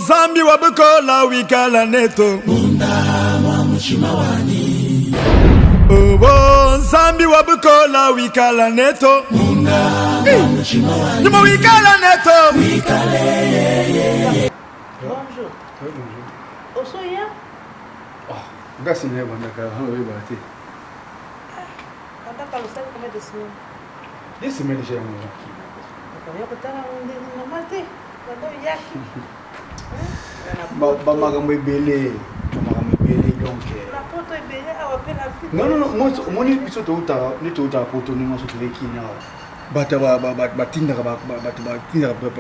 Zambi wabukola wikala neto Munda mwa mchimawani Zambi wabukola wikala neto Munda mwa mchimawani Nimo wikala neto Wikale Bonjour. Oui, bonjour. Au soya? Merci, mais bon, d'accord. Oui, bah, t'es. Quand t'as le salle, combien de semaines? 10 semaines déjà, moi. Il y a peut-être un normal, t'es. Maman est belé. Maman est belé, donc. La photo est belle, elle appelle la fille. Non, moi, mon épisode de Ota, n'est pas Ota, pour ton nom, sur le qui n'a. Batinda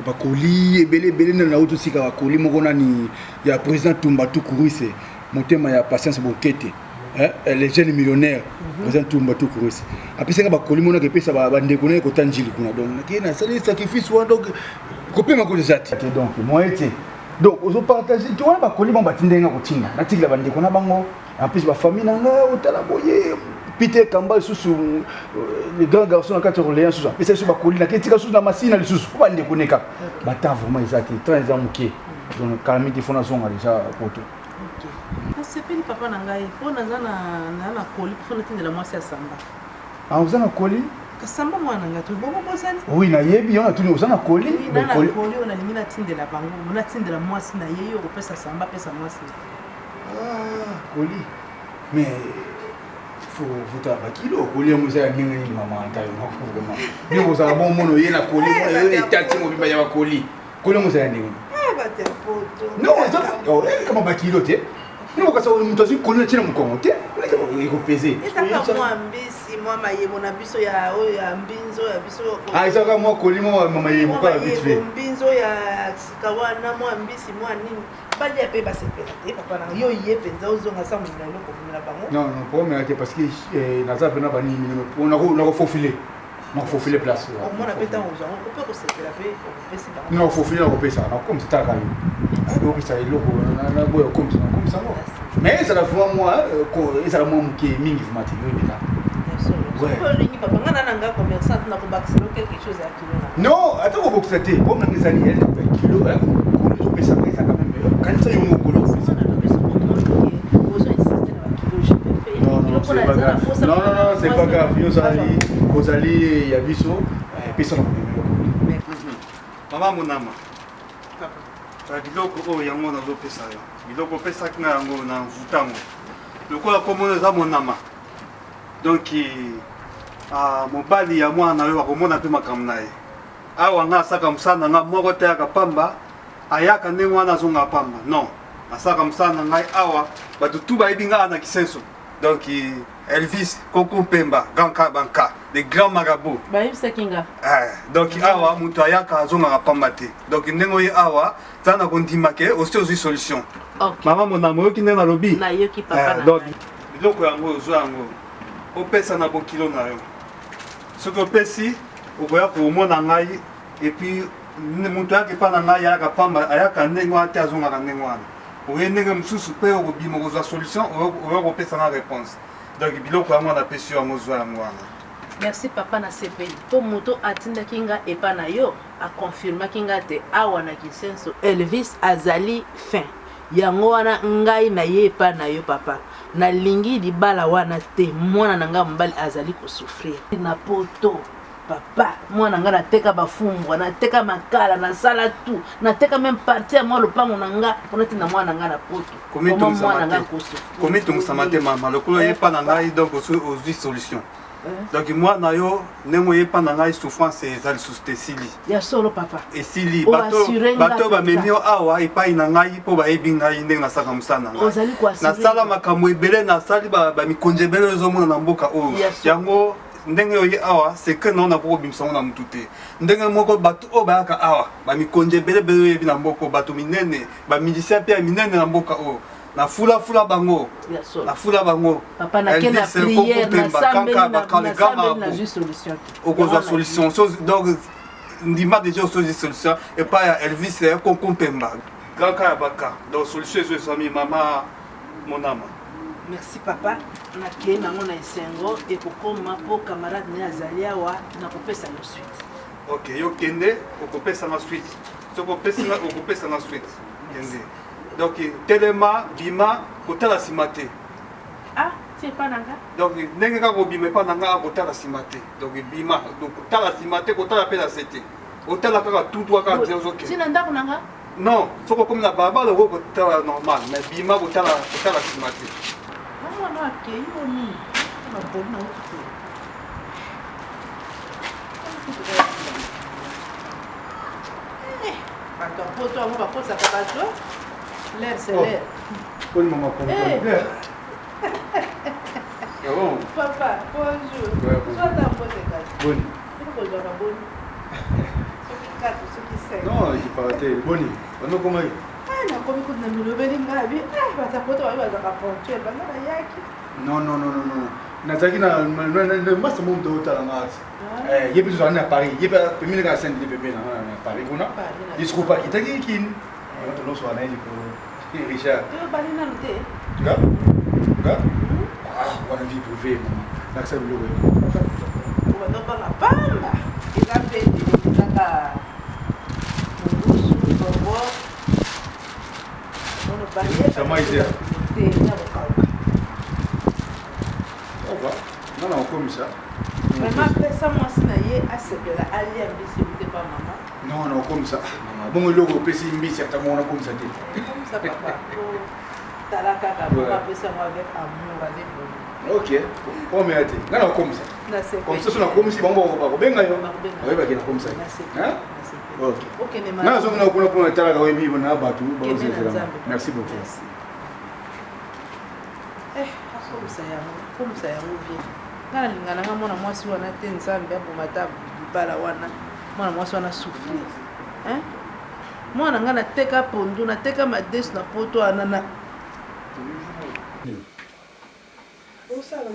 bakoli ebele na auto sika bakoli moko nani ya président Tumbatu Kuruise motema ya patience bokete les jeunes millionnaires président Tumbatu Kuruise apisenga bakoli mona ke pesa ba ndeko na ko tanjili kuna donc nakena sali sacrifice wa donc kopema ko jati donc moi ete donc ozo partager tu vois bakoli bon batindenga ko tinga natikila bandeko na bango en plus ba famille nanga otala boye Peter Kamba sous les grands garçons en 4 Orléans sous mais c'est sur bakoli na ketika sous na masina sous ba ndeko neka bata vraiment exact 13 ans muké donc calamité fondation déjà poto c'est pas papa nangai pour na koli pour na moi c'est samba ah vous en koli kasamba mwana nga tu bobo bosani oui na yebi on a tout vous en koli na koli on a limina tindela bango on a tindela moi si na yeyo ko pesa samba pesa moi si koli mais faut ta bakilo koli musa ya ninga ni mama ntayo vraiment ni vous a bon mono yena koli et tati mo biba ya koli musa ya ninga ba te photo non ça comment bakilo te non ka sawo mutazi koli na china mkongo te iko pese etaka moi mbisi moi mayebo na biso ya oyo ya mbinzo ya biso ah isaka moi koli mo mama yebo ka vite fait mbinzo ya sikawana moi mbisi moi nini bali ya pe ba sepela te papa na yo ye penza ozonga sa mo na loko na bango non pour me parce que naza pena bani on a faufiler place on a pété aux gens on peut sepela pe pesi bango non faufiler na ko pesa na comme ça ka yo donc ça loko na boyo comme ça mais ça la fois moi ça la moi qui mingi fumati yo déjà non attends on boxe te comme na ngizali elle kilo ko pesa ça quand même quand ça yo ngolo non, c'est pas grave. Vous allez, il y a biso, et puis ça. Maman Monama. Biloko oyo yango na lopesa yo. Biloko pesa kina yango na vutango. Lokola komona za Monama. Donc mobali ya mwana yo akomona pe makambo na ye. Awa nga saka musana nga moko te akapamba ayaka ndenge wana azonga pamba. Non. Asaka musana ngai awa batu tu bayibi nga na kisenso. Donc Elvis Koko Pemba, Ganka Banka, les grands marabouts. Donc awa mutu ayaka azonga kapamba te. Donc ndengo ye awa tana kondimake aussi solution. Maman mon amour ki ndena lobi. Na yoki papa na. Donc biloko yango zo yango. Opesa na bokilo na yo. Soko opesi okoya ko mona ngai et puis mutu ayaka na ngai ayaka pamba ayaka ndengo ate azonga ka ndengo wana. Oye ndenge mususu pe obima kozwa solution oyo kopesa na réponse. Donc biloko yango na pesi yo yango zwa yango wana. Merci papa na sepeli. Po moto atinda kinga epa na yo a confirma kinga te awa na kisenso Elvis azali fin. Yango wana ngai na ye epa na yo papa. Na lingi libala wana te mwana nanga mbali azali ko souffrir. Na poto papa mwana nga nateka bafumbwa nateka makala na sala tout nateka même partie moi le pango nanga onati na mwana nga na poto comment mwana nga koso comment tu samate mama lokolo yepa na ngai donc aux solution donc moi na yo nemo yepa na ngai souffrance ezali sustesili ya solo papa esili bato ba memio awa epai na ngai po ba ebi ngai ndenge na saka musana na sala makambo ebele na sali ba mikonje ebele ezomona na mboka oyo yango ndenge oye awa c'est que non na ko bimsongo na mutute ndenge moko bato o bayaka awa ba mikonje bele yebi na mboko bato minene ba musicien pe minene na mboka o na fula bango na fula bango papa na kena prière na sambeli na juste solution okozwa solution donc ndima déjà solution et pas Elvis Koko Pemba Ganka Baka donc solution c'est ça mi mama Monama. Merci papa na ke nango na esengo et kokoma po camarade ne azalia wa na kopesa no suite. OK yo kende okopesa na suite. Soko pesa na suite. kende donc telema bima kotala nsima te. Ah, c'est pas nanga. Donc ndenge kaka kobima epa nanga akotala nsima te donc bima donc kotala nsima te kotala mpe na se te otala kaka tutu kaka nzela ozokende. Tina ndako nanga? Non, soko komi na balabala okoki kotala normal mais bima kotala nsima te. Mama akei oni maboni na utu. Bato poto yango bakosaka bato l'air c'est l'air. Poni maman comme Papa, bonjour. Soit ta pote kati. Boni. Kozwaka boni. Soki 4 soki 5. Non, je parlais Boni. On comment nakomi kuti na milobeli ngai bi basapoto bayo bazaka ponctuel banga bayaki. Non. Nazaki na masa mo ndo tala ngati. Yebi tozana na Paris. Yebi pemile ka Saint de bébé na Paris kuna. Disco pas kitaki kin. On no so na ili ko Richard. Tu bali na nte. Là? Ah, on a vie privée maman. L'accès de l'eau. On va pas la pamba. Il a fait des naka. Ça m'a aidé. Non, comme ça. Mais après ça, moi, c'est à ce que la alliée n'est pas maman. Non, comme ça. Bon, le logo, c'est une bise, certainement, comme ça. Comme ça, papa. T'as la caca, on va faire ça avec amour, avec bonheur. Ok. Oh, mais attends. Non, comme ça. Comme ça, c'est comme si bon, bien gagnant. Oui, bah, comme ça. Hein? Ok, mais maintenant, merci beaucoup. Comme ça yango bien ngana lingana nga mwana mwasi wana te nzambe abomata bala wana mwana mwasi wana souffrir hein mwana ngana teka pondu na teka madesu na poto anana osala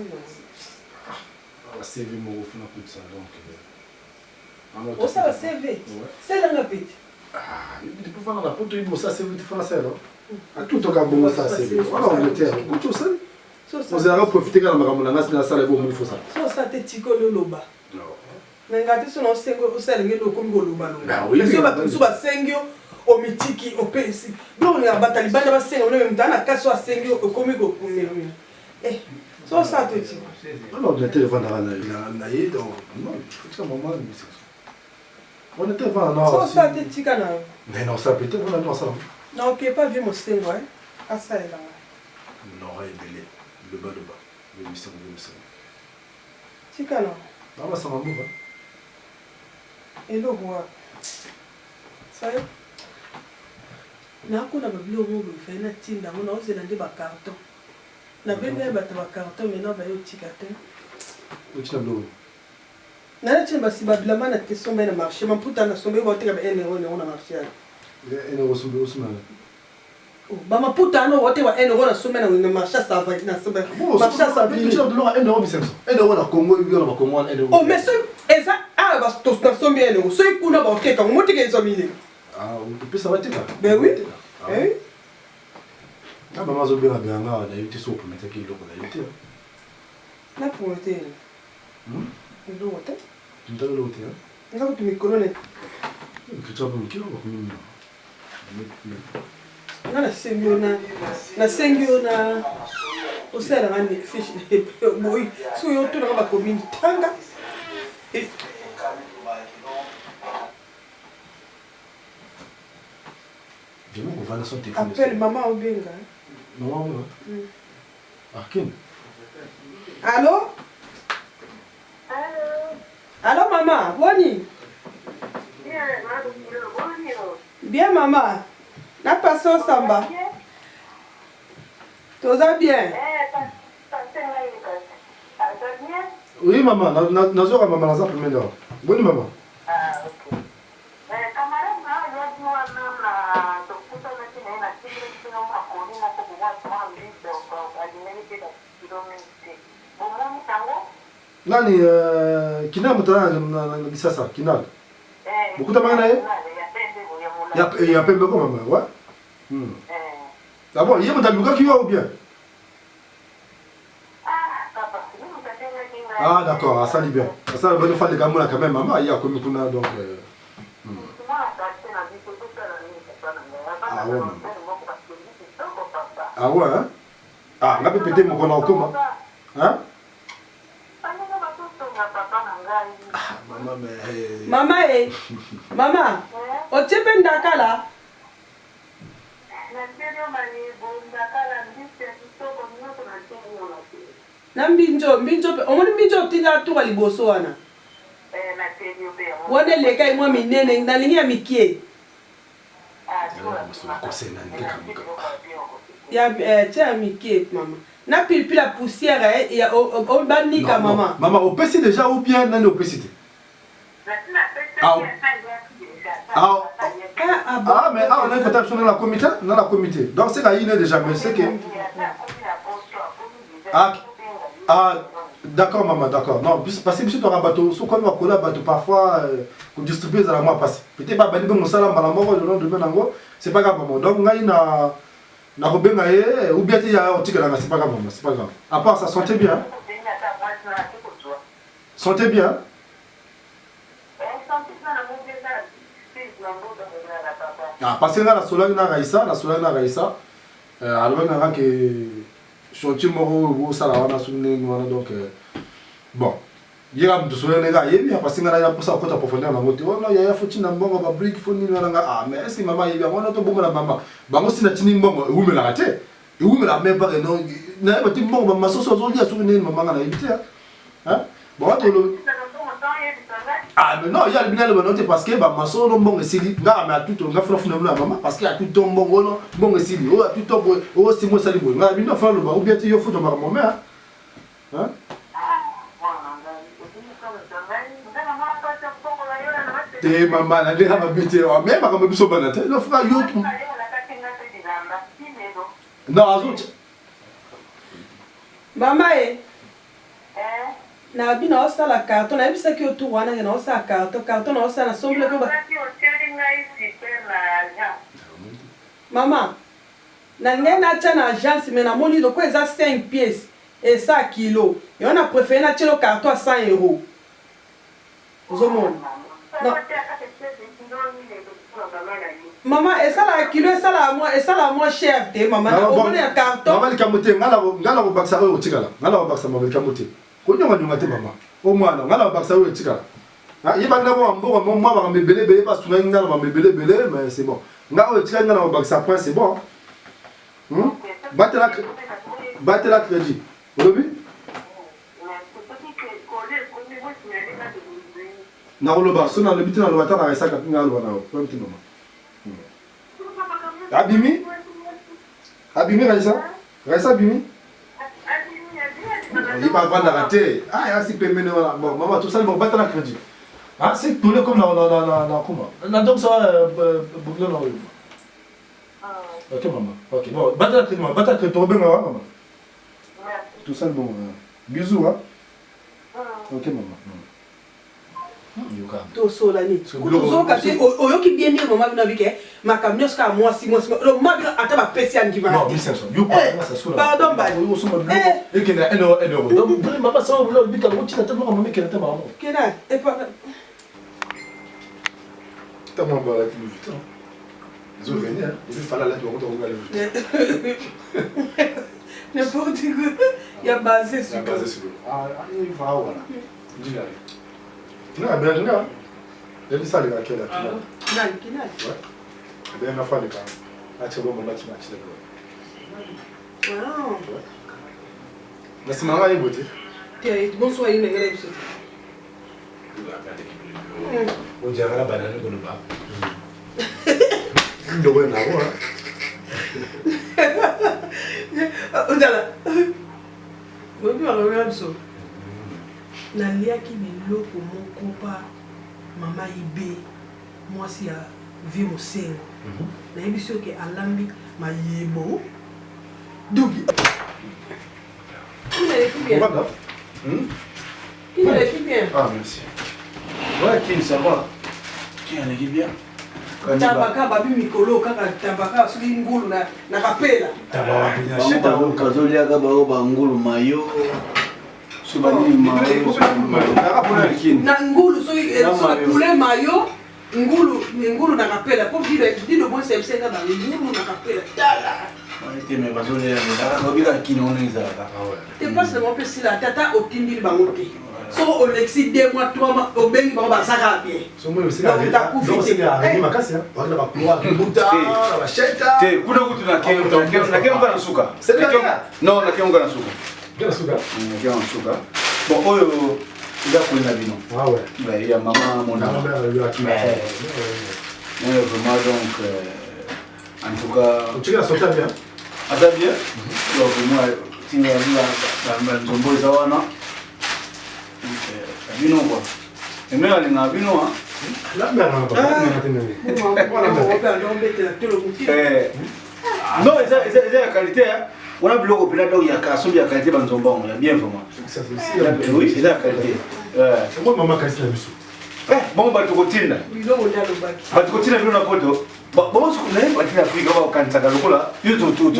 CV mo funa tout ça donc osala CV c'est là nga pete tu peux faire la poto il ça CV français là à tout au Gabon ça CV voilà on était tout ça. Vous avez profité quand on a mis la salle pour il faut ça. Ça te tiko le loba. Non. Mais ngati sono sengo usalenge lo komgo loba lo. Bah oui. Parce que bato ba sengyo o mitiki o pesi. Blo nga batali banda ba sengo le même temps na kaso a sengyo o komgo kumemi. So ça te tiko. Alors le téléphone na yé donc non, c'est maman mais c'est. On était devant là. So ça te tika na. Mais non, ça peut-être on a non ça. Non, OK, pas vu mon sengo hein. À ça là. Non, belé. Le bas. Le mission. Tika na. Ah bah ça m'a bon. Et le roi. Ça y est. Na ko na babilo mo be fa na tinda mo na ozela ndi ba carton. Na benga ba ta ba carton mais na ba yo tika te. O tina blo. Na tina ba si ba blama na te sombe na marché, ma puta na sombe ba te ka ba euro na marché. Euro sombe Ousmane. Ba ma puta no wote wa euro na sombe na marché ça va na sombe. Marché ça va. Tu sais de l'euro 1 euro 500. 1 euro na Congo, 1 euro na Congo, 1 euro. Oh mais ça ah ba to na sombe euro. So ikuna ba te ka mo te ke somile. Ah, on peut ça va te là. Ben oui. Eh. Ah bah mazo bien bien là, na yiti so pour mettre qui loko na yiti. Na pour te. Ndo wote. Nda lo te. Nga ko tumi kolone. Que tu as bon kilo ko mimi. Na sengyo na osala ngani fish boy so yo to na ba commune tanga Bien on va la son téléphone. appelle maman Obenga. Maman Ah Ken. Allô? Allô maman, boni? Bien maman. Na passe au samba. Tout va bien? Oui maman, nazora maman naza premier là. Bonne maman. Ah OK. Mais camarade na yo na dokuta na tina na tina na kodi na ko bwa twa mbido ko alimeni ke kilomita. Bomo tango? Nani kina mtana na kisasa kinal. Bukuta maana yeye? Ya pembe kwa maman, ouais. D'abord, il y a un Luka qui va ou bien? Ah d'accord, ça libère. Ça va nous faire des gamins quand même, maman, il y a comme pour donc. Ah ouais maman. Ah ouais, hein? Ah, on a pété mon qu'on comment? Hein? Maman, mais... Maman, maman, o tchepe ndakala. Na mbinjo omoni mbinjo tinda tuka liboso wana. Wana leka imwa minene ndalingi ya mikie. Ya tia mikie mama. Na pilipili la poussière ya o banika mama. Maman, au PC déjà ou bien non au PC? Ah mais on a une cotation dans la comité. Donc c'est là il est déjà mais c'est que d'accord maman, d'accord. Non, parce que monsieur doit bateau, sous comme on a bateau parfois pour distribuer dans la mois passé. Peut-être pas ben bon ça là malamoko le nom de Benango, c'est pas grave maman. Donc ngai na robenga ou bien il y a otika là, c'est pas grave maman, c'est pas grave. À part ça sentait bien. Sentez bien. Ah, parce que la solange na raisa, alors on a que chantier moro ça là on a souligné donc bon. Il y a de solange les gars, il y a parce que là il y a pour ça côté profondeur la moto. Oh là il y a faut tin mbongo ba brick faut ni là ah mais est-ce que maman il y a on a to bongo la maman. Ba mo sina tini mbongo ou me la raté. Et ou me la même pas non na ba tin mbongo ma so so zo dia souligné maman na éviter hein. Bon to ah mais non, il y a le bien le noté parce que bah ma soeur non bon esili nga mais tout nga frof na maman parce que a tout ton bon non bon esili oh tout ton oh c'est moi ça libo nga bien faire le ba ou bien tu yo faut ma maman hein te maman la déjà ma bête oh même quand me so banate le frère yo non azot Maman na bina osala carton na bisa ki otu wana na osala carton na osala somble ko ba Maman na ngena cha na agence mais na moni loko eza 5 pièces et 100 kilos et on a préféré na telo carton à 100 €. Ozomona non Maman et ça la kilo et ça la moins cher te maman na on a carton maman likamote ngala baksa o tikala ngala baksa maman likamote ko nyonga nyonga te maman o mwana ngala baksa o tikala ah yeba ngabo mbo moi ba mebele pas sunga ngala ba mebele mais c'est bon ngala o tikala ngala baksa point c'est bon batte la crédit obi na roloba sona le bitina lo batana resa ka ngala lo na point ti maman Abimi Raisa Bimi. Il va vendre la rater. Ah, il y a si peu maintenant. Bon, maman, tout ça, ils vont battre la crédit. Ah, c'est tout le comme dans comment? Donc ça, ok, maman. Ok, bon, battre la crédit, battre la crédit, tu bien, maman. Tout ça, bon. Bisous, hein. Ok, maman. to solani kuzo kasi oyoki bien dire maman bino bike makamnyo ska moi si le maman bino ata ba pesi an giba non 1500 yo pas ça sola pardon ba yo so mo et que na 1 euro donc maman ça on veut bika mo tina tellement maman qu'elle était maman kena et pas tellement ba la plus vite zo venir il fallait la toi on va aller n'importe quoi il y a basé sur ah il va voilà dis-le. Non, bien joué. Il y a ça les gars qui est là. Kinal. Ouais. Bien la fois les gars. Là tu vois mon match là. Wow. Mais c'est maman est beauté. Bonsoir il ngela biso. On dirait la banane dans le bas. Ndio wewe na roho. Odala. Bobi wa ngela biso. Naliaki biloko moko pa mama ibe mwasi ya vie mosengo nayebi soki alambi mayebo dugi Qui est bien? Ah merci. Ouais, Kim, ça va. Qui est bien? Tabaka babi mikolo kaka tabaka soki ngulu na kapela. Tabaka kazolia ka ba ngulu mayo. Na ngulu so poulet mayo ngulu na kapela pour dire le bon c'est nga ba ngulu na kapela tala mais bazolela obika kino on ezalaka te passe mo pe sila tata otindi bango te so Olexi 2 mois 3 mois obengi bango basaka bien so moi aussi la donc c'est la réunion makasi hein on va couloir buta la cheta te kuna kutu na kengo na suka c'est là non na kengo na suka bien suka kengo na suka bon oyo il a connu la bino ah ouais il y a maman mon âme vraiment donc en tout cas tu l'as sauté bien ata bien donc moi tinga la nzombo zawana bino quoi et même les na bino hein la mère on va pas non c'est la qualité hein on a bloqué plein donc il y a casse il y a qualité dans nzombo il y a bien vraiment oui c'est la qualité c'est moi maman kasi la biso bon ba to kotinda bino on a le bac ba to kotinda bino na poto bon ce qu'on a pas na Afrique ba kanisa ka lokola yo to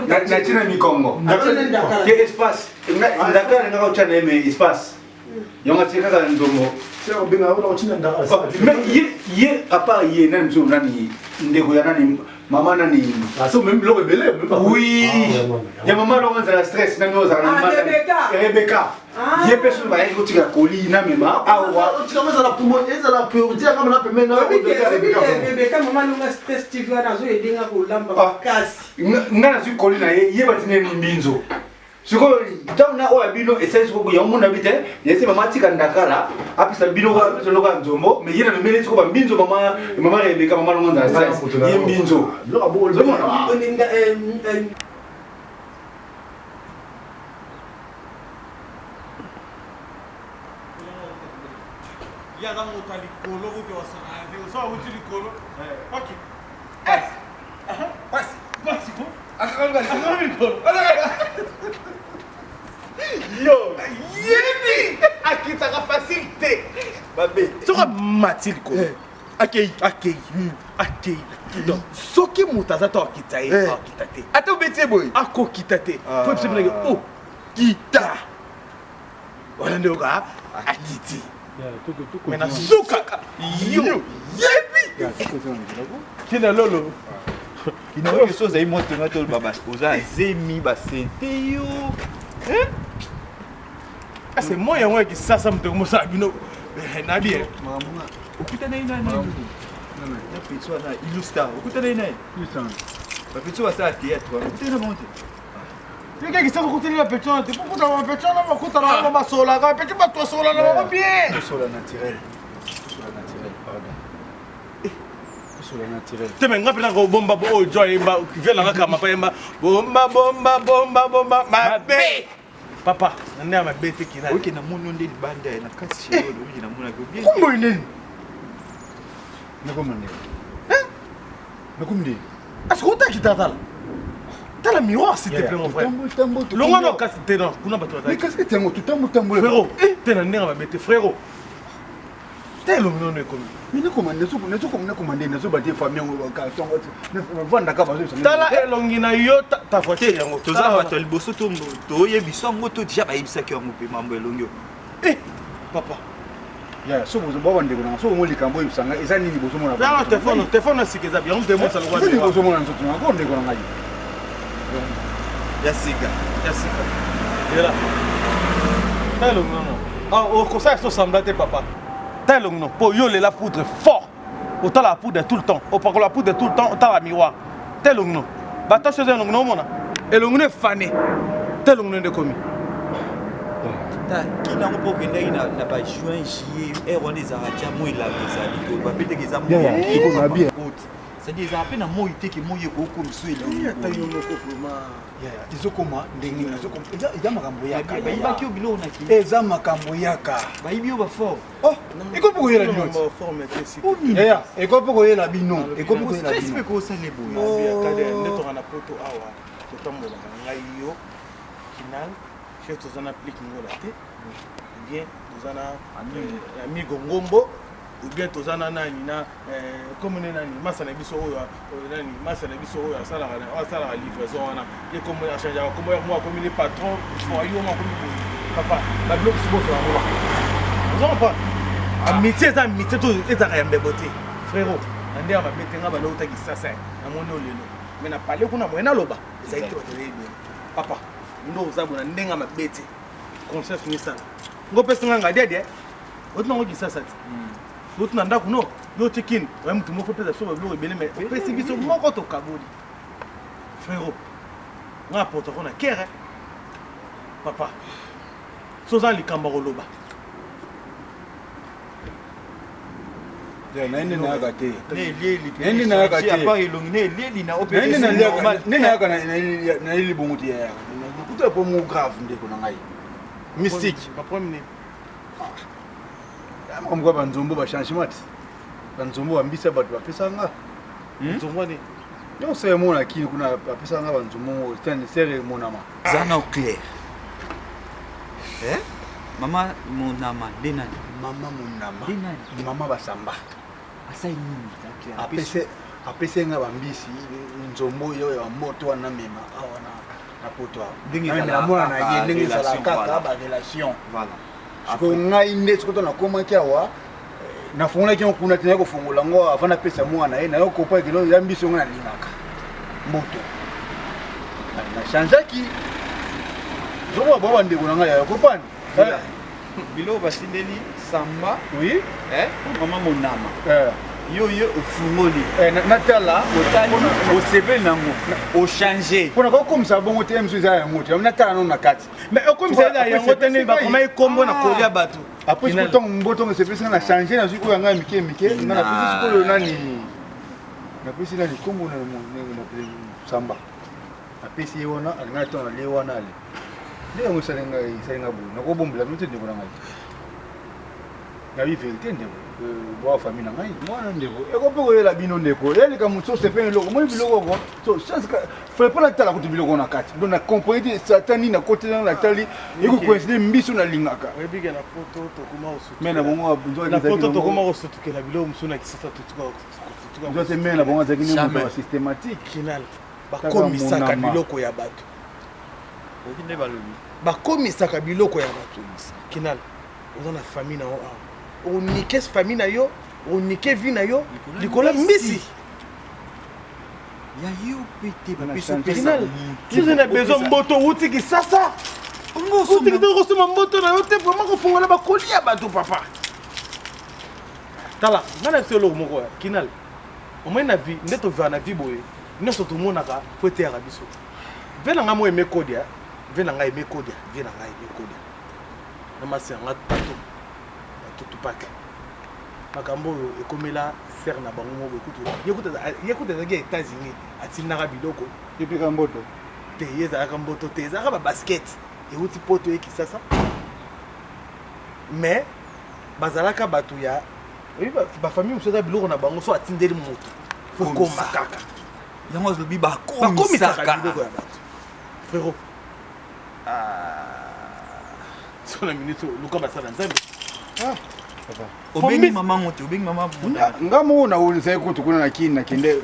na tina mi Congo ke espace ndaka nga ko chana me espace yonga tika ka ndombo c'est on binga on tina ndaka mais ye à part ye na mzo nani ndeko ya nani mama nani ah c'est même lo rebelle même pas oui ya mama lo nza stress na ngoza na Rebecca ye personne va être tika koli na mema awa tu commences à la pour et la priorité comme na pembe na Rebecca mama lo stress tu vas nazo edinga ko lamba kasi ngana zu koli na ye batine ni mbinzo siko tauna oya bino essence ko ya muna bite yese mama tika ndakala apisa bino ko apisa loka nzombo me yena memele tiko ba mbinzo mama Rebecca mama lo nza stress ye mbinzo lo abo lo ya da motali kolo ko to sana de so wuti li kolo okay pass ko akanga kolo yo yeni akita ka facilité babe so ka matil ko akei donc soki mutaza to akita akita te ata betie boy ako kita te faut se blague oh kita wala ndio ka akiti maintenant suka yo yebi kina lolo ina oyo so zai moto na tol baba oza zemi ba sente yo c'est moi yango qui sasa mto mosa bino na bien mamunga ukutana ina na petso na ilustar ukutana ina ilustar ba petso sa théâtre ukutana monte Fica que estão curtindo a peçonha, tipo, puta, uma peçonha não vai curtar uma sola, agora pede para tua sola não vai bem. sola naturel pardon sola naturel Também não precisa com bomba o joy ba que vem lá na cama para bomba mabe. Papa, não é uma bete que não. oke na muno nde banda na kasi shiro oke na muna ko bien Como ele? na komande Na como ele? Escuta aqui tá. T'as la miroir s'il te plaît mon frère. Longa no kasi te non, kuna bato mais qu'est-ce que tu as tout frérot, t'es na ndenge ba bete frérot. T'es le non ne comme. mais ne commande ne so batie famille ngo ka tongo vanda ka bazo Tala elongi na yo ta voiture yango. toza bato liboso to yebiso ngo to déjà ba yebisaki yango pe mambo elongi Papa. ya so bozo baba ndeko na so ngo likambo ibisanga eza nini bozo mona Dans téléphone na sikeza bien, on demande ça le roi. nini bozo mona nzoto na ko ndeko na ngai yasika Là. T'as le non. Ah, au conseil ça semble te papa. T'as le non. Pour yo la poudre fort. Autant la poudre tout le temps. Au par la poudre tout le temps, autant la miroir. T'as le non. Ba ta chose non non mona. Et le non fané. T'as le non de commis. ta kina ngo po kenda na ba juin juillet on les aratia mo ila bezali to ba pete ke za mo ya bien c'est-à-dire ça appelle na mo iteke mo yeko ko mso ile ta yo moko vraiment ya izokoma ndenge izokoma eza makambo yaka ba ki obilo na ki eza makambo yaka ba ibio ba fort oh ikopo ko yela bino forme ici. ya ikopo ko yela bino ikopo ko yela stress bino pe ko sa le bo Kade neto na poto awa. Totambola ngai yo. Final. Chef tozana applique ngola te. Bien tozana amigo ngombo. Ou bien tozana nani na comme nani masa na biso oyo nani masa na biso oyo asala livraison wana ye comme ya changer comme moi comme les patrons faut yo moi comme papa la bloc c'est bon ça on va pas a métier ça métier tout est à rien beauté frérot ande ma bete nga ba lota ki sasa na mono lelo mais na parler kuna moyena loba ça été bien papa ndo uzabu na ndenga mabete conscience ni sana ngo pesa nganga dede otna ngo kisasa ti otna ndako no yo chicken wa mtu moko pesa so bablo ebele mais pesa biso moko to kaboli frérot nga poto kona kere papa soza likamba loba nende na gate nende na gate apa ilongine leli na opération normal nende na kana na ili bongoti ya kuta po mo grave ndeko na ngai mystique ba premier amko banzombo ba changement banzombo ambisa bato bapesa nga nzombo ni yo se mona kini kuna bapesa nga banzombo tene sere monama zana au clair mama monama denani mama monama denani mama basamba asai nini apese nga bambisi nzombo yo ya moto wana mema awana na poto na mona na ye ndenge sala kaka ba relation voilà ko ngai nde tsiko na koma kyawa na fungula kyo kuna tena ko fungula ngo afana pesa mwana ye na yo ko pa kilo ya mbiso nga na lingaka moto na chanzaki zoba baba ndeko na ngai ya ko pani bilo basindeli samba oui mama monama yo ofungoli natala otali osebeli nango ochange mpona kokomisa bongo te msu eza ya moto natala no na kati mais okomisa eza yango te nde bakoma ekombo na kolia bato apres kotongo mbotongo esepesika na change nazwi oyo yanga mike mike nga napesi sikoyo nani napesi nani kombo na samba napesi ye wana alinga na ntongo na lie wana ale nde yango esalinga boye nakobombola mino te ndeko na ngai nabi vérité ndeko boa famille na ngai mwana ndeko ekope koyela bino ndeko yelika motu osepene eloko moi biloko oko so chance fale mpo natala kuti biloko na kati donc na comprendre satani na kote na natali ekokoincide mbiso nalingaka oyebike na poto tokoma osutu me na bongo na poto tokoma kosutukela biloko mosu na kisasa totuka me na bongo azalaki ne moto systématique final bakomisaka biloko ya bato okinde balobi bakomisaka biloko ya bato kinal oza na famille na yo awa onike famille na yo onike vie na yo likolo mbisi ya yo pete bapeso kinal tuze na besoin mboto outi kisasa outi kitoko kosoma mboto na yo te vraimen kofongola bakolia bato papa tala nga na biso eloko moko kinal omoi na vie nde tovaa na vie boye nyonso tomonaka fo eteyaka biso ve na nga mo eme kodia ve na nga eme kodia vie na nga eme kodia na masi yanga bato tupake makambo oyo ekomela ser na bango moko yekuta ezalaki ya États-Unis atilinaka biloko epika mboto te ye ezalaka mboto te ezalaka babasket euti poto ye kisasa mais bazalaka bato ya bafamille mosusu eza biloko na bango so atindeli moto fo ekoma kaka yango ozolobi bakomisaka biloko ya bato frérot so na minute luka basala nzambe obengi mama moto obengi mama monama nga moko naolesaki kutu kuna nakini nakende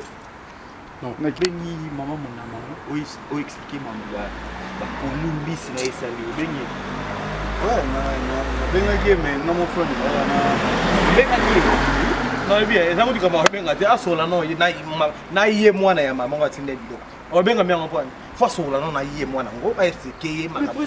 obengi mama monama oyo explike mambo bakolu mbisi na esali obengi nabengaki me nga mofrone obengaki nayebi eza kuti kama obenga te asola no na ye mwana ya mama ngo atinde biloko obenga miango mponi fo asola no na ye mwana ngo aeseke ye makambo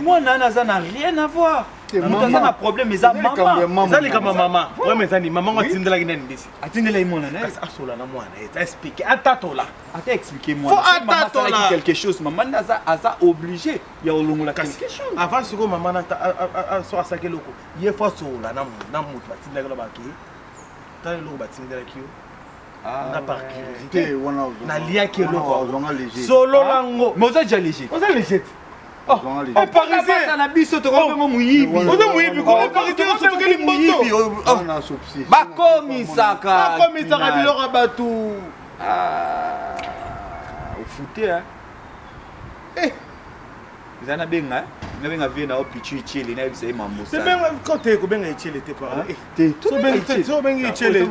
mwana naza na rien à voir moto aza na problème eza mama eza likama mama vraimen eza ni mama ngo atindelaki nani mbisi atindelaki mwana na kasi asola na mwana ye aexplike atatola ata expliquer mwana mama asalaki quelque chose mama nde aza obligé ya kolongola quelque chose avant sikoyo mama so asaki eloko ye fo asola na moto batindelaki lo bake tala eloko batindelaki yo nga par curiosité naliaki eloko solo nango mais oza déjà léger oza léger te parisien na biso tokobengo moyibi oza moyibi ko parisien osotokeli mboto bakomisaka biloko ya bato ofute eza nabenga vie na opichu ichele nayebisa ye mambosakote kobenga ichele te sobengi ichele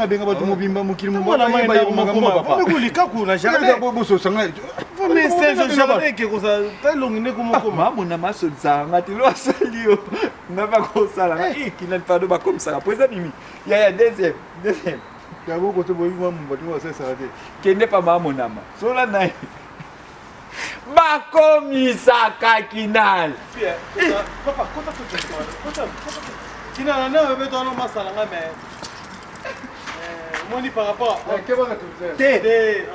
benga bato mobimba mokili mokolikaku na jardin nde komokoma mamona masozanga te lo asali yo nga bakosalanga kinali pado bakomisaka po eza nini yaya deuxième Yango ko to boyi mo mboti mo sesa te. Kende pa mama monama. Sola nai. Bakomisaka Kinal. Papa, kota to. Kinal na bebe to no masala nga mais. Moni par rapport à Té.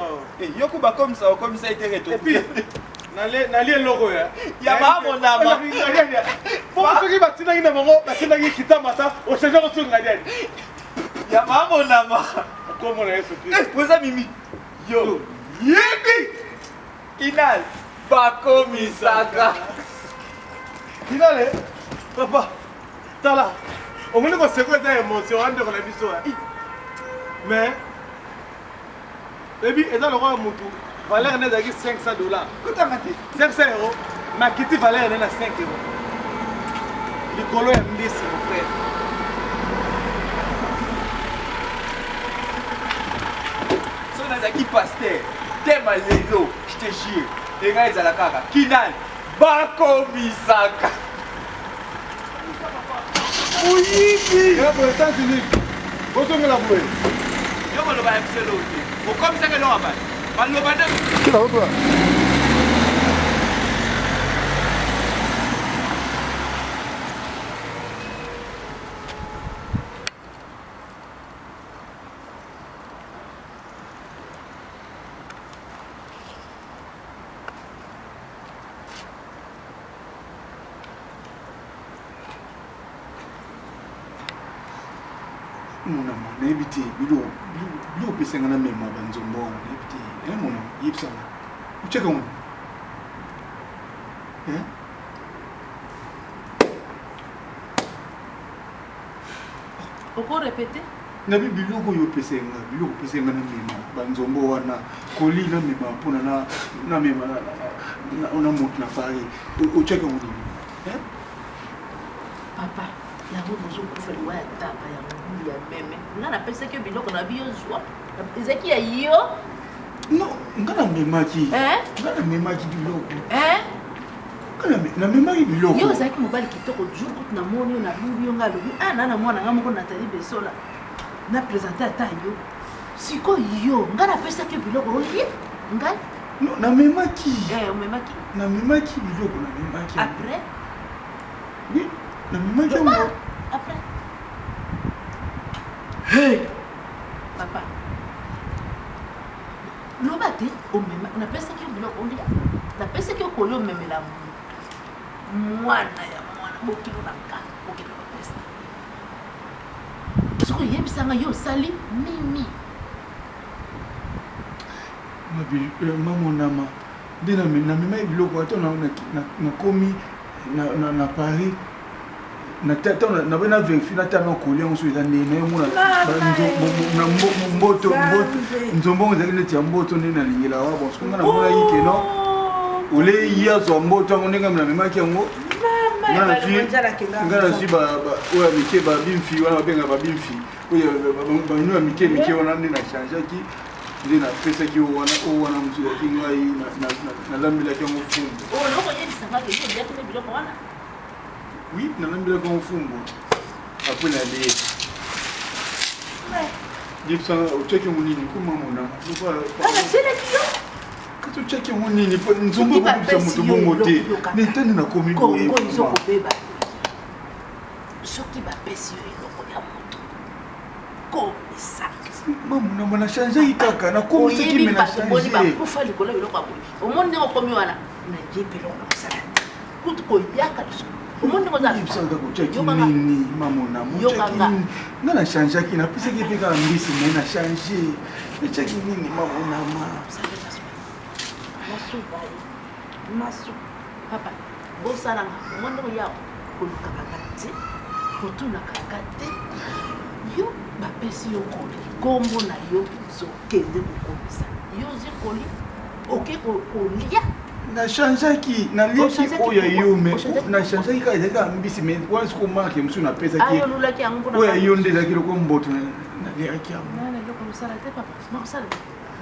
Yoko bakomisa okomisa ite reto. Et puis nali logo ya. Ya mama monama. Pour que batina ina mongo, batina ki kitamata, o changer ko sunga dia. Ya mama monama. Comment on est ce Poza mimi. Yo. Yebi. Kinal. Bakomisaka. Kinal, papa. Tala. On me dit que c'est quoi cette émotion entre la vie. Mais, baby, et dans le roi Moutou, valeur n'est pas $500. 500 euros, ma kitty valeur n'est pas 5 euros. Le colo est 10, mon frère. Si on a qui pasteur, t'es malélo, je te jure. Et là, ils ont la cara. Kinal, Bakomisaka. Oui, oui. Et pour les États-Unis, vous avez la bouée. Yo ko lo ba episode o. Ko kom se ke lo ba. Ba lo ba de. Qui là toi? Mona nayebi te bilo opesanga na mema banzombo wana nayebi te mona yebisanga ucheka mona Pourquoi répéter? nabi biloko oyo opesanga na mema banzombo wana koli na mema mpona na mema na moto na pari ocheka monini Papa, yango bozokufa liwa ya tapa ya mobulu ya meme nga napesaki yo biloko na biyo zwa ezaki ya yo non nga namemaki biloko namemaki biloko yo ozalaki mobali kitoko jour kutu namoni yo nalubi yo nga alobi na mwana nga moko Nathalie Besola na présente ata yo sikoyo yo nga napesaki yo biloko olie ngai namemaki biloko après oui namemaki yango après hey papa loba te omema napesaki yo biloko olia napesaki yo kolia omemela mwana ya mwana mokilo na nga okende kopesa soki oyebisanga yo osali mimi mamonama nde namemaki biloko ata nakomi na Paris nabe na verifie natanga kolia mosu eza ndenge nayomona mboto nzombo ezalaki neti ya mboto nde nalingela awa bon soki nga namonaki keno olei yazwa mboto yango ndenge namemaki yango nga nazwi oyo ya mike babimfi wana babenga babimfi oyo bano ya mike wana nde nachangeaki nde napesaki oyo wana mosu ezalaki ngai nalambelaki yango fumbu oui, nalambela kwa mfumbo après na lie dipsa ucheke munini kuma mona kato cheke munini po nzombo kubisa mutu bongo te nitani na komi boye kongo izokobeba soki bapesi yo eloko ya moto komisaki mamona mana change itaka na komisa ki mena change bakufa likolo biloko ya boye omoni ndenge okomi wana nayebi eloko na kosala kutu koyaka lisuku omonde kozalibisaka kotyaki nini mamona motyaki nini nga na changeaki napesaki mpe kaka mbisi me na change etyaki nini mamonama masu papa bosalanga omonde koya kolukakanga te kotunakanga te yo bapesi yo koli kombo na yo zokende kokomisa yo zi koli oke kolia na changeaki naliaki oyo yo me na changeaki kaka ezalaki kaka mbisi me wana siko marke mosusu napesaki oyo yo nde ezalaki loko mboto naliaki yango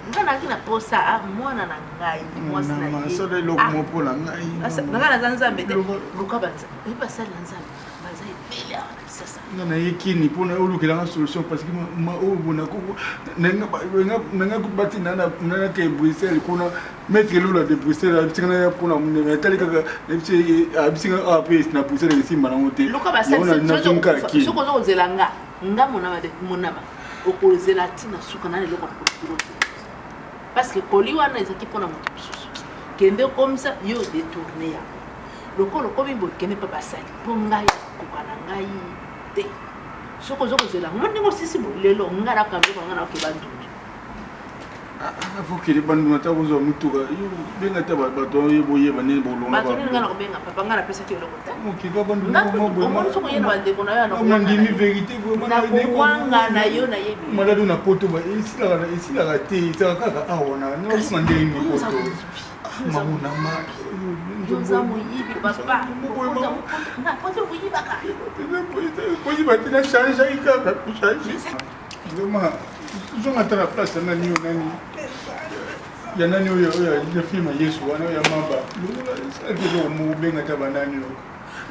nga naki na posa mwana na ngai mwasi na ye asala eloko mo mpona ngai nanga naza nzambe te luka basali na nzambe baza na yekini mpona olukelanga solution parce que ma oyo nanga kubati nana ke Bruxelles kuna maître lola de Bruxelles abisika na mpona munene atali kaka abisika ape na Bruxelles esimba nango te soko ozozela nga monama okozela ntina suka na eloko na parce que koli wana ezaki mpona moto mosusu kende okomisa yo détourne ya lokolo komi bokende mpe basali mpo ngai koka na ngai te soko ozokozela ngo ndenge osisi lelo nga nakambi nga na okeba ndundu afokele bandundu ata kozwa mutuka benga ta bato boyeba nini bolonga bato nini nga na kobenga papa nga napesaki eloko te okika bandundu omoni soko ye na bandeko na yo nandimi vérité nakowanga na yo nayebi maladi na poto esilaka te esaka kaka awa na ndenge mipoto mamunama yoza moyibi papa pote moyibaka koyiba te na changeaki kaka kochange vraiment zonga ata na place ya nani oyo nani ya nani oyo ya filme yesu wana ya mamba esalakiloko mobenga ta banani oyo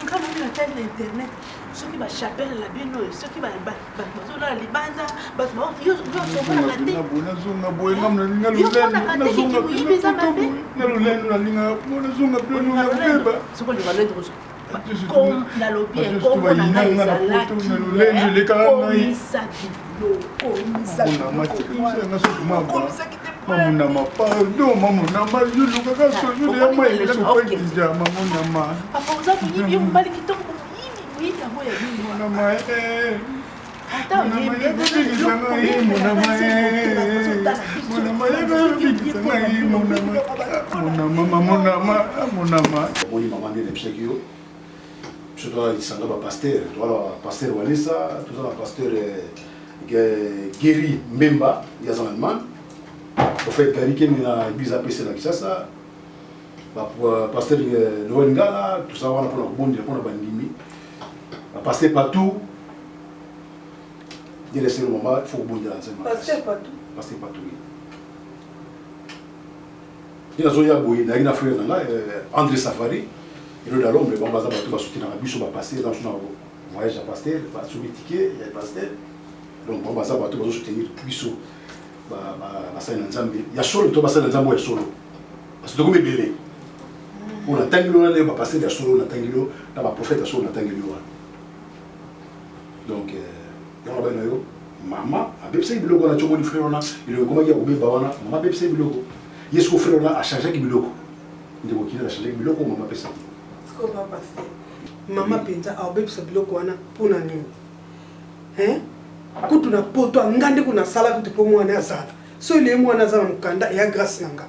nkamoni na tali na internet soki bachapele na bino oyo soki bazolala libanda bato yosomonaka te nazonga boye na lolendo nalinga nazonga beba soko olinga lolendo nalobi enkombo na ngai ezalaki komisa mamunama pardon mamunama yolukaka sojule ya maelesopaija mamunama papa oza moyibi yo mobali kitoko moyibi yango ya bino surtout pasteur Walesa, tout ça pasteur Guéry Mbemba, il y a un Allemand. Au fait, Gary qui est à l'église APC de Kisasa, pasteur Noël Ngala, tout ça, on a pour la bonne, on a bandimi. Pasteur Patou, il y a le moment, il faut bondir dans Pasteur Patou. Pasteur Patou. Il y a Zoya Boy, il y a un frère André Safari. Il y a l'homme, on va soutenir la bûche, on va passer dans un voyage à pasteur, on va soumettre ticket, il y a pasteur. Donc on va soutenir la bûche, il y a solo, il y a solo, il solo. Parce que comme belé. On a tangilo, on va passer de solo, on a tangilo, on va prophète solo, on a tangilo. Donc, il y a un maman, a bébé bilogo na chomo ni frère na, il est comment il y a obé bawana, maman bébé bilogo. Yes ko frère na a changé ki bilogo. Ndeko kina a changé ki bilogo maman pesa. Ko ba pasteur. Maman penza a obé bilogo wana pona nini. Hein? Kutu na poto ngande kuna sala kutu po mwana azala. So ile mwana azala mukanda ya grâce nanga.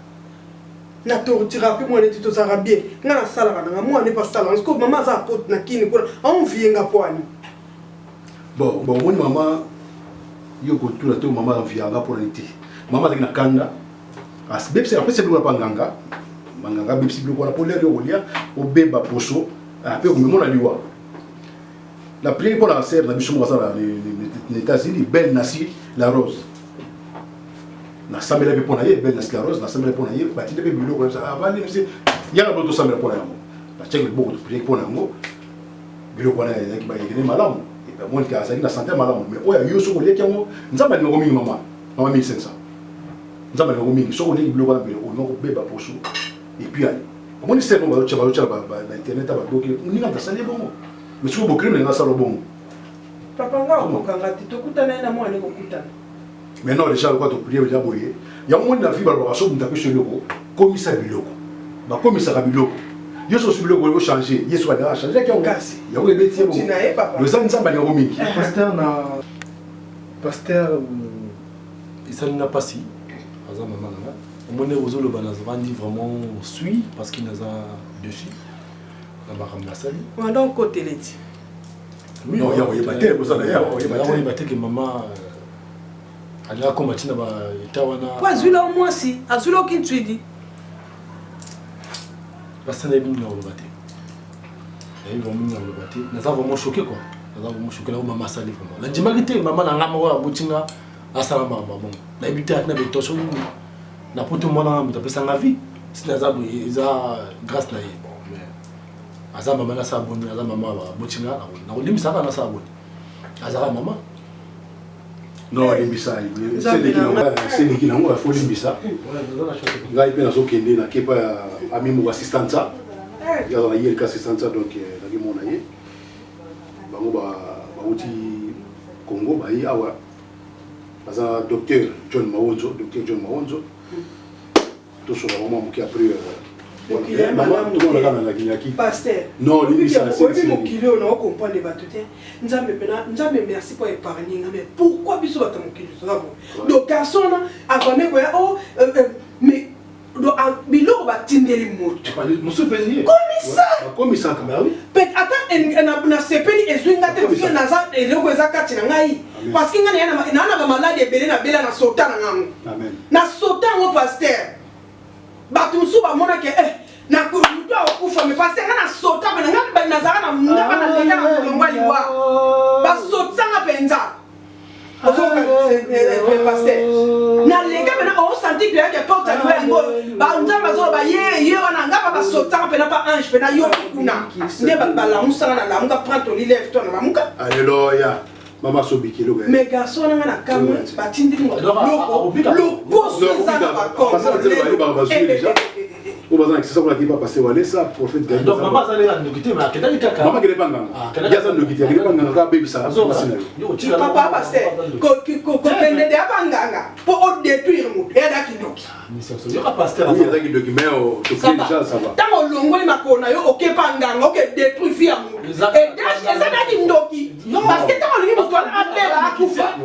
Na tortira pe mwana tito za bien. Ngana sala kana mwana pas sala. Parce que maman za poto na kini kuna on vienga poani. Bon, mon maman, yo ko tout la to maman vianga pour l'été. Maman na kanda. As bébé après c'est pour panganga. Manganga bébé c'est pour la polaire yo lia au beba poso. Après comme mon aliwa. La prière pour la sœur na biso mozala les États-Unis belle nasi la rose. Na samela be pona ye belle nasi la rose, na samela pona ye batinde be bilo comme ça. Avani monsieur ya la boto samela pona yango. Na check beaucoup de prière pona yango. Bilo pona ya ki ba yene malamu. Moi qui a la santé malade mais oya yo soko leki yango nzamba ni ngomi mama 1500 nzamba ni ngomi soko leki bilo bana bilo onoko beba poso et puis moi ni c'est bon ba internet ba doki ni ngata sali bongo mais soko bokrim na sala bongo papa nga okanga tokutana na mwana ko kutana mais non déjà quoi to prier ya boye ya mo na fi ba ba so mutaka sheloko komisa biloko ba komisa biloko Dieu se souvient que changer, Dieu soit là changer qui on casse. Il y a des métiers bon. Le sang ça bani romi. Pasteur il s'en n'a pas si. Azama maman. On est aux autres banas vandi vraiment suit parce qu'il n'a pas dessus. On va remplacer. On donc côté leti. Non, il y a eu battre pour ça d'ailleurs. Il y a eu battre que maman elle a combattu na ba tawana. Quoi zula au moins si, azula qui tu dis. Parce que nous avons battu. Nous avons vraiment choqué quoi. Nous avons vraiment choqué là où maman s'allait vraiment. La dimarité maman n'a pas moi boutinga à salama bon. La habité à n'abe to so na poto mona mutape sanga vie. Si na zabu iza grâce na ye bon mais aza mama na saboni aza mama ba bochinga na kolimisa kana saboni azaka mama non limbisa c'est qui nango faut limbisa ngai pe nazokende na kepa ya ami mo assistance ya na yel ka assistance donc na ki mona ye bango ba uti Congo ba yi awa aza docteur John Mawonzo to so la maman qui a pris pasteur non limbisa c'est mon kilo on comprend les batute nzambe merci pour épargner mais pourquoi biso bata mon kilo ça bon donc garçon avant quoi oh mais biloko batindeli moto komisa peut ata na sepeli ezwinga te fie naza eloko eza kati na ngai parce que ngana na ba malade ebele na bela na sota na ngango na sota ngo pasteur bato musu bamona ke na mutu akufa me pasteur ngana sota bana ngana nazaka na ngaba na lenga na molongwa liwa basota nga penza pasteur na lenga bana o senti que que porte à ngo ba nzamba zo ba ye wana ngaba ba sota pena pa ange pena yo kuna ne ba la musanga na la muka prendre li lève toi na muka alléluia mama sobiki lo mais garçon na kamwe batindi ngo lo poso za ba ko o bazana que ça pour la qui va passer wale ça prophète Gabriel donc maman ça les a nokité mais akenda kaka maman kele banga ya ça nokité kele banga ka baby ça papa pasteur ko kende de abanganga pour o détruire mo et da kindoki mais c'est ça yo ka pasteur oui ya kindoki mais o to fait déjà ça va tango longoli makona yo oke panganga oke détruire fia mo et ça da kindoki parce que tango lingi mo tola abela akufa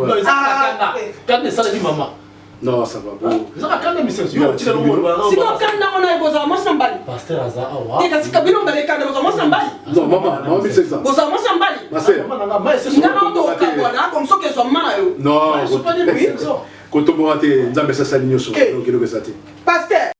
quand ça dit maman non ça va bon ça quand même c'est yo tira no mo si ko kanda ona boza masambali pasteur aza awa et kasi kabilo mbele kanda boza masambali non maman c'est ça boza masambali maman c'est ça ngana to kabona comme ça que so mana yo non koto mo ate nzambe sa salinyo so donc il est ça pasteur